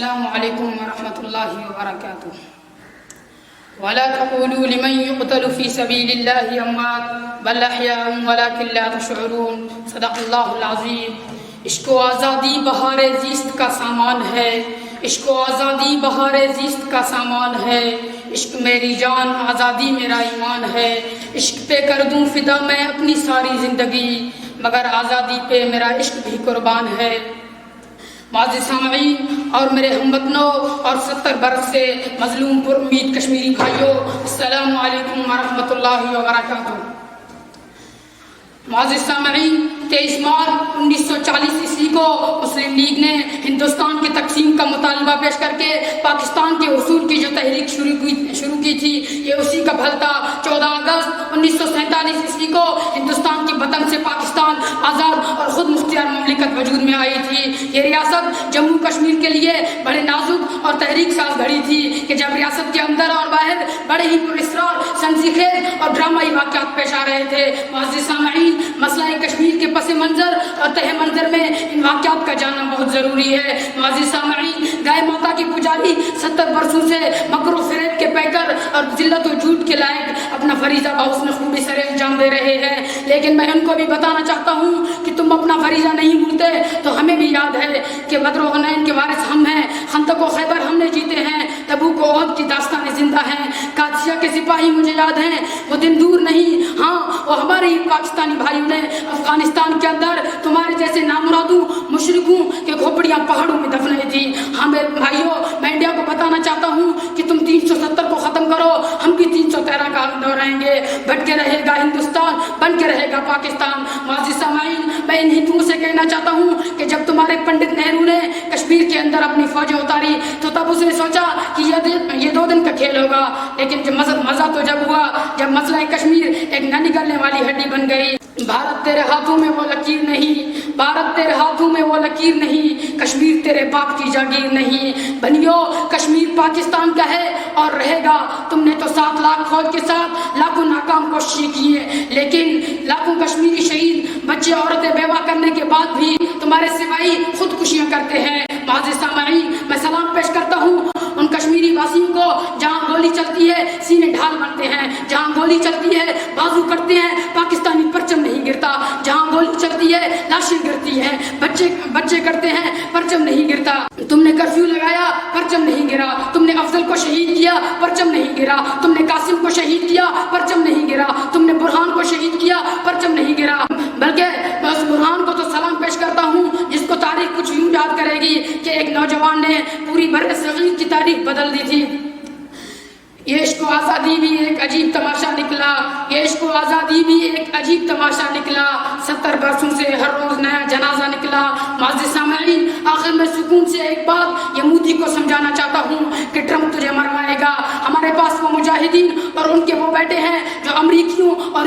السلام علیکم ورحمۃ اللہ وبرکاتہ. ولا تقولوا لمن يقتل في سبيل الله اموات بل احياء ولكن لا تشعرون. صدق اللہ العظیم. عشق و آزادی بہار زیست کا سامان ہے. عشق و آزادی بہار زیست کا سامان ہے. عشق میری جان آزادی میرا ایمان ہے. عشق پہ کر دوں فدا میں اپنی ساری زندگی مگر آزادی پہ میرا عشق بھی قربان ہے. معزز سامعین اور میرے ہم وطنوں اور 70 برس سے مظلوم پر امید کشمیری بھائیوں، السلام علیکم ورحمۃ اللہ وبرکاتہ. معزز سامعین، 23 مارچ 1940 عیسوی کو مسلم لیگ نے ہندوستان کی تقسیم کا مطالبہ پیش کر کے پاکستان کے حصول کی جو تحریک شروع کی تھی، یہ اسی کا پھل تھا. 14 اگست 1947 عیسوی کو ہندوستان کے وطن سے پاکستان آزاد اور خود مختار مملکت وجود میں آئی تھی. یہ ریاست جموں کشمیر کے لیے بڑے نازک اور تحریک ساز گھڑی تھی کہ جب ریاست کے اندر اور باہر بڑے ہی پراسرار سنسیخیز اور ڈرامائی واقعات پیش آ رہے تھے. معزز سامعین، مسئلہ کشمیر کے پس منظر اور تہ منظر میں ان واقعات کا جاننا بہت ضروری ہے. معزز سامعین، گائے ماتا کی پجاری 70 برسوں سے مکر و فریب کے پیکر اور ذلت و جھوٹ کے لائق اپنا فریضہ بحسن خوبی سر انجام دے رہے ہیں. لیکن میں ان کو بھی بتانا چاہتا ہوں کہ تم اپنا فریضہ نہیں بھولتے تو ہمیں بھی یاد ہے کہ بدر و حنین کے وارث ہم ہیں. خندق و خیبر ہم نے جیتے ہیں. تبوک و احد کی داستانیں زندہ ہیں. قادسیہ کے سپاہی مجھے یاد ہیں. وہ دن دور نہیں، ہاں وہ ہمارے ہی پاکستانی بھائیوں نے افغانستان کے اندر تمہارے جیسے نامرادوں مشرکوں کے کھوپڑیاں پہاڑوں میں دفنائی تھی. ہاں میرے بھائیوں، میں انڈیا کو بتانا چاہتا ہوں کہ تم 370 کو ختم کرو، ہم بھی 313 کا دہرائیں گے. بٹ کے رہے گا ہندوستان، بن کے رہے گا پاکستان. معزز سامعین، میں ان ہندوؤں سے کہنا چاہتا ہوں کہ جب تمہارے پنڈت نہرو نے کشمیر کے اندر اپنی فوجیں اتاری تو تب اس نے سوچا کہ یہ 2 دن کا کھیل ہوگا. لیکن مزہ تو جب ہوا جب مسئلہ کشمیر ایک نہ نکلنے والی ہڈی بن گئی. بھارت تیرے ہاتھوں میں وہ لکیر نہیں، بھارت تیرے ہاتھوں میں وہ لکیر نہیں، کشمیر تیرے باپ کی جاگیر نہیں. بنیو، کشمیر پاکستان کا ہے اور رہے گا. تم نے تو 7 لاکھ فوج کے ساتھ لاکھوں ناکام کوششیں کی ہیں، لیکن لاکھوں کشمیری شہید بچے عورتیں بیوہ کرنے کے بعد بھی تمہارے سپاہی خودکشیاں کرتے ہیں. معزز سامعین، میں سلام پیش کرتا ہوں ان کشمیری واسیوں کو جہاں گولی چلتی ہے سینے ڈھال بنتے ہیں، جہاں گولی چلتی ہے بازو کرتے ہیں، پاکستانی پرچم نہیں گرتا. جہاں گولی چلتی ہے لاشیں گرتی ہیں، بچے کرتے ہیں، پرچم نہیں گرتا. تم نے کرفیو لگایا، پرچم نہیں گرا. تم نے افضل کو شہید کیا، پرچم نہیں گرا. تم نے قاسم کو شہید کیا، پرچم نہیں گرا. تم نے برہان کو شہید کیا، پرچم نہیں گرا. بلکہ میں اس برہان کو تو سلام پیش کرتا ہوں جس کو تاریخ کچھ یوں یاد کرے گی کہ ایک نوجوان نے پوری بر صغیر کی تاریخ بدل دی تھی. یہ عشق و آزادی بھی ایک عجیب تماشا نکلا، یہ عشق و آزادی بھی ایک عجیب تماشا نکلا. 70 برسوں سے ہر روز نیا جنازہ نکلا. معزز سامعین، آخر میں سکون سے ایک بات یہ مودی کو سمجھانا چاہتا ہوں کہ ٹرمپ تجھے مروائے گا. ہمارے پاس وہ مجاہدین اور ان کے وہ بیٹے ہیں جو امریکیوں اور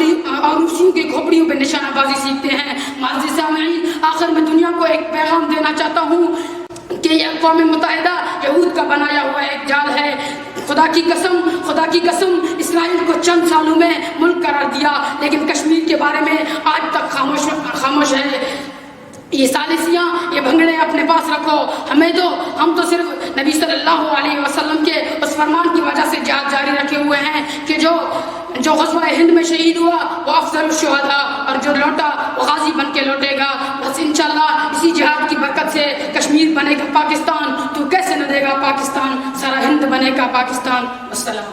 روسیوں کی کھوپڑیوں پہ نشانہ بازی سیکھتے ہیں. معزز سامعین، آخر میں دنیا کو ایک پیغام دینا چاہتا ہوں کہ یہ اقوام متحدہ یہود کا بنایا ہوا ایک جال ہے. خدا کی قسم اسرائیل کو چند سالوں میں ملک قرار دیا، لیکن کشمیر کے بارے میں آج تک خاموش ہے. یہ ثالثیاں، یہ بھنگڑے اپنے پاس رکھو. ہم تو صرف نبی صلی اللہ علیہ وسلم کے اس فرمان کی وجہ سے جہاد جاری رکھے ہوئے ہیں کہ جو غزوہ ہند میں شہید ہوا وہ افضل الشہداء اور جو لوٹا وہ غازی بن کے لوٹے گا. بس انشاءاللہ اسی جہاد کی برکت سے کشمیر بنے گا پاکستان. تو کیسے نہ دے گا پاکستان، سارا ہند بنے گا پاکستان. السلام.